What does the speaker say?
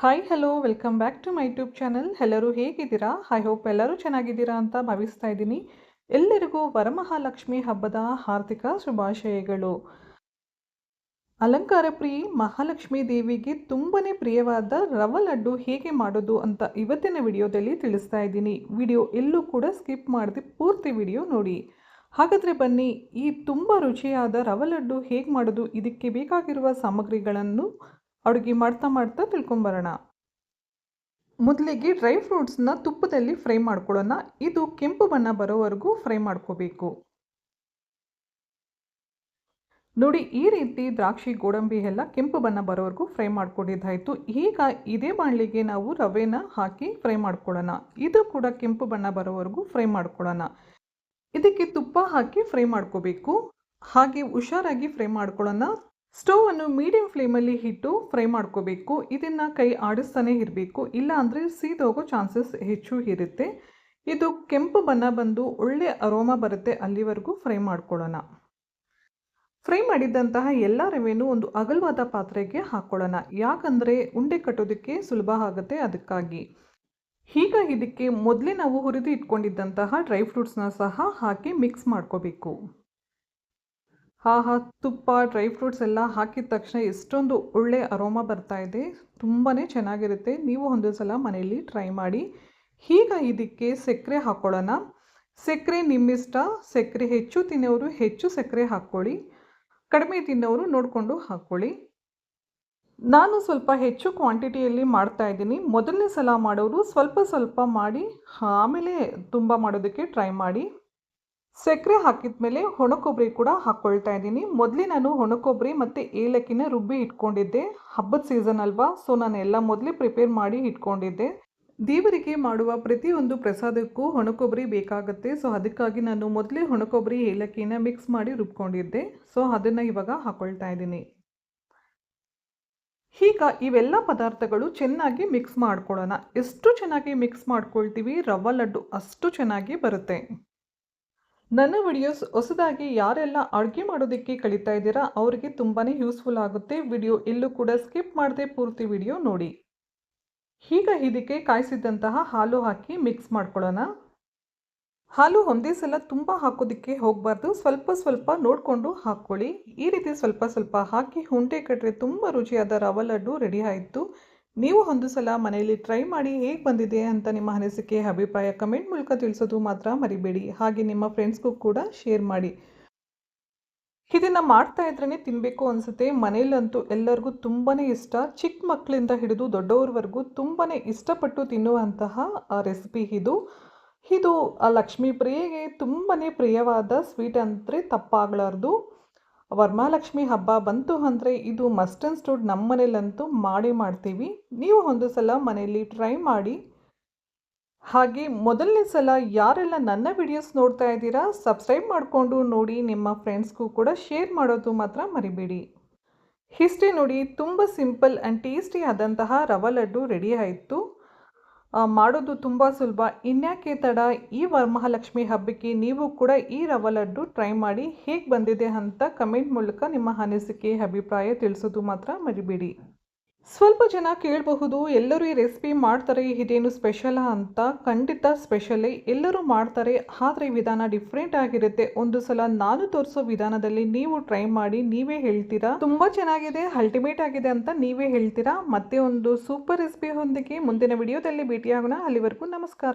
Hi hello welcome back to my YouTube channel. ಎಲ್ಲರೂ ಹೇಗಿದ್ದೀರಾ? I hope ಎಲ್ಲರೂ ಚೆನ್ನಾಗಿದ್ದೀರಾ ಅಂತ ಭಾವಿಸ್ತಾ ಇದ್ದೀನಿ. ಎಲ್ಲರಿಗೂ ವರಮಹಾಲಕ್ಷ್ಮಿ ಹಬ್ಬದ ಹಾರ್ದಿಕ ಶುಭಾಶಯಗಳು. ಅಲಂಕಾರ ಪ್ರಿಯೆ ಮಹಾಲಕ್ಷ್ಮಿ ದೇವಿಗೆ ತುಂಬನೇ ಪ್ರಿಯವಾದ ರವೆ ಲಡ್ಡು ಹೇಗೆ ಮಾಡೋದು ಅಂತ ಇವತ್ತಿನ ವಿಡಿಯೋದಲ್ಲಿ ತಿಳಿಸ್ತಾ ಇದ್ದೀನಿ. ವಿಡಿಯೋ ಎಲ್ಲೂ ಕೂಡ ಸ್ಕಿಪ್ ಮಾಡದೆ ಪೂರ್ತಿ ವಿಡಿಯೋ ನೋಡಿ. ಹಾಗಾದರೆ ಬನ್ನಿ, ಈ ತುಂಬ ರುಚಿಯಾದ ರವೆ ಲಡ್ಡು ಹೇಗೆ ಮಾಡೋದು, ಇದಕ್ಕೆ ಬೇಕಾಗಿರುವ ಸಾಮಗ್ರಿಗಳನ್ನು ಅಡುಗೆ ಮಾಡ್ತಾ ತಿಳ್ಕೊಂಬರೋಣ. ಮೊದಲಿಗೆ ಡ್ರೈ ಫ್ರೂಟ್ಸ್ನ ತುಪ್ಪದಲ್ಲಿ ಫ್ರೈ ಮಾಡ್ಕೊಳ್ಳೋಣ. ಇದು ಕೆಂಪು ಬಣ್ಣ ಬರೋವರೆಗೂ ಫ್ರೈ ಮಾಡ್ಕೋಬೇಕು. ನೋಡಿ, ಈ ರೀತಿ ದ್ರಾಕ್ಷಿ ಗೋಡಂಬಿ ಎಲ್ಲ ಕೆಂಪು ಬಣ್ಣ ಬರೋವರೆಗೂ ಫ್ರೈ ಮಾಡ್ಕೊಂಡಿದ್ದಾಯಿತು. ಈಗ ಇದೇ ಬಾಣಲಿಗೆ ನಾವು ರವೆನ ಹಾಕಿ ಫ್ರೈ ಮಾಡ್ಕೊಳ್ಳೋಣ. ಇದು ಕೂಡ ಕೆಂಪು ಬಣ್ಣ ಬರೋವರೆಗೂ ಫ್ರೈ ಮಾಡ್ಕೊಳ್ಳೋಣ. ಇದಕ್ಕೆ ತುಪ್ಪ ಹಾಕಿ ಫ್ರೈ ಮಾಡ್ಕೋಬೇಕು. ಹಾಗೆ ಹುಷಾರಾಗಿ ಫ್ರೈ ಮಾಡ್ಕೊಳ್ಳೋಣ. ಸ್ಟವ್ ಅನ್ನು ಮೀಡಿಯಂ ಫ್ಲೇಮಲ್ಲಿ ಇಟ್ಟು ಫ್ರೈ ಮಾಡ್ಕೋಬೇಕು. ಇದನ್ನು ಕೈ ಆಡಿಸ್ತಾನೆ ಇರಬೇಕು, ಇಲ್ಲ ಅಂದರೆ ಸೀದೋಗೋ ಚಾನ್ಸಸ್ ಹೆಚ್ಚು ಇರುತ್ತೆ. ಇದು ಕೆಂಪು ಬಣ್ಣ ಬಂದು ಒಳ್ಳೆ ಅರೋಮಾ ಬರುತ್ತೆ, ಅಲ್ಲಿವರೆಗೂ ಫ್ರೈ ಮಾಡ್ಕೊಳ್ಳೋಣ. ಫ್ರೈ ಮಾಡಿದಂತಹ ಎಲ್ಲ ರವೆನೂ ಒಂದು ಅಗಲವಾದ ಪಾತ್ರೆಗೆ ಹಾಕ್ಕೊಳ್ಳೋಣ, ಯಾಕಂದರೆ ಉಂಡೆ ಕಟ್ಟೋದಕ್ಕೆ ಸುಲಭ ಆಗುತ್ತೆ, ಅದಕ್ಕಾಗಿ. ಈಗ ಇದಕ್ಕೆ ಮೊದಲೇ ನಾವು ಹುರಿದು ಇಟ್ಕೊಂಡಿದ್ದಂತಹ ಡ್ರೈ ಫ್ರೂಟ್ಸ್ನ ಸಹ ಹಾಕಿ ಮಿಕ್ಸ್ ಮಾಡ್ಕೋಬೇಕು. ತುಪ್ಪ ಡ್ರೈ ಫ್ರೂಟ್ಸ್ ಎಲ್ಲ ಹಾಕಿದ ತಕ್ಷಣ ಎಷ್ಟೊಂದು ಒಳ್ಳೆ ಅರೋಮಾ ಬರ್ತಾ ಇದೆ, ತುಂಬಾ ಚೆನ್ನಾಗಿರುತ್ತೆ. ನೀವು ಒಂದು ಸಲ ಮನೆಯಲ್ಲಿ ಟ್ರೈ ಮಾಡಿ. ಈಗ ಇದಕ್ಕೆ ಸಕ್ಕರೆ ಹಾಕ್ಕೊಳ್ಳೋಣ. ಸಕ್ಕರೆ ನಿಮ್ಮಿಷ್ಟ. ಸಕ್ಕರೆ ಹೆಚ್ಚು ತಿನ್ನೋರು ಹೆಚ್ಚು ಸಕ್ಕರೆ ಹಾಕ್ಕೊಳ್ಳಿ, ಕಡಿಮೆ ತಿನ್ನೋರು ನೋಡಿಕೊಂಡು ಹಾಕ್ಕೊಳ್ಳಿ. ನಾನು ಸ್ವಲ್ಪ ಹೆಚ್ಚು ಕ್ವಾಂಟಿಟಿಯಲ್ಲಿ ಮಾಡ್ತಾ ಇದ್ದೀನಿ. ಮೊದಲನೇ ಸಲ ಮಾಡೋರು ಸ್ವಲ್ಪ ಸ್ವಲ್ಪ ಮಾಡಿ ಆಮೇಲೆ ತುಂಬ ಮಾಡೋದಕ್ಕೆ ಟ್ರೈ ಮಾಡಿ. ಸಕ್ಕರೆ ಹಾಕಿದ ಮೇಲೆ ಒಣಕೊಬ್ಬರಿ ಕೂಡ ಹಾಕ್ಕೊಳ್ತಾ ಇದ್ದೀನಿ. ಮೊದಲೇ ನಾನು ಒಣಕೊಬ್ಬರಿ ಮತ್ತು ಏಲಕ್ಕಿನ ರುಬ್ಬಿ ಇಟ್ಕೊಂಡಿದ್ದೆ. ಹಬ್ಬದ ಸೀಸನ್ ಅಲ್ವಾ, ಸೊ ನಾನು ಎಲ್ಲ ಮೊದಲೇ ಪ್ರಿಪೇರ್ ಮಾಡಿ ಇಟ್ಕೊಂಡಿದ್ದೆ. ದೇವರಿಗೆ ಮಾಡುವ ಪ್ರತಿಯೊಂದು ಪ್ರಸಾದಕ್ಕೂ ಒಣಕೊಬ್ಬರಿ ಬೇಕಾಗುತ್ತೆ, ಸೊ ಅದಕ್ಕಾಗಿ ನಾನು ಮೊದಲೇ ಒಣಕೊಬ್ಬರಿ ಏಲಕ್ಕಿನ ಮಿಕ್ಸ್ ಮಾಡಿ ರುಬ್ಕೊಂಡಿದ್ದೆ. ಸೊ ಅದನ್ನು ಇವಾಗ ಹಾಕ್ಕೊಳ್ತಾ ಇದ್ದೀನಿ. ಈಗ ಇವೆಲ್ಲ ಪದಾರ್ಥಗಳು ಚೆನ್ನಾಗಿ ಮಿಕ್ಸ್ ಮಾಡ್ಕೊಳ್ಳೋಣ. ಎಷ್ಟು ಚೆನ್ನಾಗಿ ಮಿಕ್ಸ್ ಮಾಡ್ಕೊಳ್ತೀವಿ ರವೆ ಲಡ್ಡು ಅಷ್ಟು ಚೆನ್ನಾಗಿ ಬರುತ್ತೆ. ನನ್ನ ವಿಡಿಯೋಸ್ ಹೊಸದಾಗಿ ಯಾರೆಲ್ಲ ಅಡುಗೆ ಮಾಡೋದಕ್ಕೆ ಕಲಿತಾ ಇದ್ದೀರಾ ಅವರಿಗೆ ತುಂಬಾ ಯೂಸ್ಫುಲ್ ಆಗುತ್ತೆ. ವಿಡಿಯೋ ಎಲ್ಲೂ ಕೂಡ ಸ್ಕಿಪ್ ಮಾಡದೆ ಪೂರ್ತಿ ವಿಡಿಯೋ ನೋಡಿ. ಈಗ ಇದಕ್ಕೆ ಕಾಯಿಸಿದಂತಹ ಹಾಲು ಹಾಕಿ ಮಿಕ್ಸ್ ಮಾಡ್ಕೊಳ್ಳೋಣ. ಹಾಲು ಒಂದೇ ಸಲ ತುಂಬ ಹಾಕೋದಕ್ಕೆ ಹೋಗಬಾರ್ದು, ಸ್ವಲ್ಪ ಸ್ವಲ್ಪ ನೋಡಿಕೊಂಡು ಹಾಕ್ಕೊಳ್ಳಿ. ಈ ರೀತಿ ಸ್ವಲ್ಪ ಸ್ವಲ್ಪ ಹಾಕಿ ಉಂಡೆ ಕಟ್ಟರೆ ತುಂಬ ರುಚಿಯಾದ ರವೆ ಲಡ್ಡು ರೆಡಿ ಆಯಿತು. ನೀವು ಒಂದು ಸಲ ಮನೆಯಲ್ಲಿ ಟ್ರೈ ಮಾಡಿ ಹೇಗೆ ಬಂದಿದೆ ಅಂತ ನಿಮ್ಮ ಅನಿಸಿಕೆ ಅಭಿಪ್ರಾಯ ಕಮೆಂಟ್ ಮೂಲಕ ತಿಳಿಸೋದು ಮಾತ್ರ ಮರಿಬೇಡಿ. ಹಾಗೆ ನಿಮ್ಮ ಫ್ರೆಂಡ್ಸ್ಗೂ ಕೂಡ ಶೇರ್ ಮಾಡಿ. ಇದನ್ನು ಮಾಡ್ತಾ ಇದ್ರೇ ತಿನ್ನಬೇಕು ಅನಿಸುತ್ತೆ. ಮನೆಯಲ್ಲಂತೂ ಎಲ್ಲರಿಗೂ ತುಂಬಾ ಇಷ್ಟ. ಚಿಕ್ಕ ಮಕ್ಕಳಿಂದ ಹಿಡಿದು ದೊಡ್ಡವ್ರವರೆಗೂ ತುಂಬಾ ಇಷ್ಟಪಟ್ಟು ತಿನ್ನುವಂತಹ ರೆಸಿಪಿ ಇದು. ಇದು ಲಕ್ಷ್ಮೀ ಪ್ರಿಯೆಗೆ ತುಂಬಾ ಪ್ರಿಯವಾದ ಸ್ವೀಟ್ ಅಂದರೆ ತಪ್ಪಾಗಲಾರ್ದು. ವರಮಹಾಲಕ್ಷ್ಮಿ ಹಬ್ಬ ಬಂತು ಅಂದರೆ ಇದು ಮಸ್ಟ್ ಆ್ಯಂಡ್ ಸ್ಟುಡ್. ನಮ್ಮ ಮನೇಲಂತೂ ಮಾಡ್ತೀವಿ. ನೀವು ಒಂದು ಸಲ ಮನೆಯಲ್ಲಿ ಟ್ರೈ ಮಾಡಿ. ಹಾಗೆ ಮೊದಲನೇ ಸಲ ಯಾರೆಲ್ಲ ನನ್ನ ವಿಡಿಯೋಸ್ ನೋಡ್ತಾ ಇದ್ದೀರಾ ಸಬ್ಸ್ಕ್ರೈಬ್ ಮಾಡಿಕೊಂಡು ನೋಡಿ. ನಿಮ್ಮ ಫ್ರೆಂಡ್ಸ್ಗೂ ಕೂಡ ಶೇರ್ ಮಾಡೋದು ಮಾತ್ರ ಮರಿಬೇಡಿ. ಇಷ್ಟೇ ನೋಡಿ, ತುಂಬ ಸಿಂಪಲ್ ಆ್ಯಂಡ್ ಟೇಸ್ಟಿ ಆದಂತಹ ರವೆ ಲಡ್ಡು ರೆಡಿ ಆಯಿತು. ಮಾಡೋದು ತುಂಬ ಸುಲಭ. ಇನ್ಯಾಕೆ ತಡ, ಈ ವರಮಹಾಲಕ್ಷ್ಮಿ ಹಬ್ಬಕ್ಕೆ ನೀವು ಕೂಡ ಈ ರವೆ ಲಡ್ಡು ಟ್ರೈ ಮಾಡಿ. ಹೇಗೆ ಬಂದಿದೆ ಅಂತ ಕಮೆಂಟ್ ಮೂಲಕ ನಿಮ್ಮ ಅನಿಸಿಕೆ ಅಭಿಪ್ರಾಯ ತಿಳಿಸೋದು ಮಾತ್ರ ಮರಿಬೇಡಿ. ಸ್ವಲ್ಪ ಜನ ಕೇಳಬಹುದು, ಎಲ್ಲರೂ ಈ ರೆಸಿಪಿ ಮಾಡ್ತಾರೆ, ಇದೇನು ಸ್ಪೆಷಲಾ ಅಂತ. ಖಂಡಿತ ಸ್ಪೆಷಲೇ, ಎಲ್ಲರೂ ಮಾಡ್ತಾರೆ, ಆದರೆ ವಿಧಾನ ಡಿಫ್ರೆಂಟ್ ಆಗಿರುತ್ತೆ. ಒಂದು ಸಲ ನಾನು ತೋರಿಸೋ ವಿಧಾನದಲ್ಲಿ ನೀವು ಟ್ರೈ ಮಾಡಿ, ನೀವೇ ಹೇಳ್ತೀರಾ ತುಂಬ ಚೆನ್ನಾಗಿದೆ, ಅಲ್ಟಿಮೇಟ್ ಆಗಿದೆ ಅಂತ ನೀವೇ ಹೇಳ್ತೀರಾ. ಮತ್ತೆ ಒಂದು ಸೂಪರ್ ರೆಸಿಪಿ ಹೊಂದಿಗೆ ಮುಂದಿನ ವಿಡಿಯೋದಲ್ಲಿ ಭೇಟಿಯಾಗೋಣ. ಅಲ್ಲಿವರೆಗೂ ನಮಸ್ಕಾರ.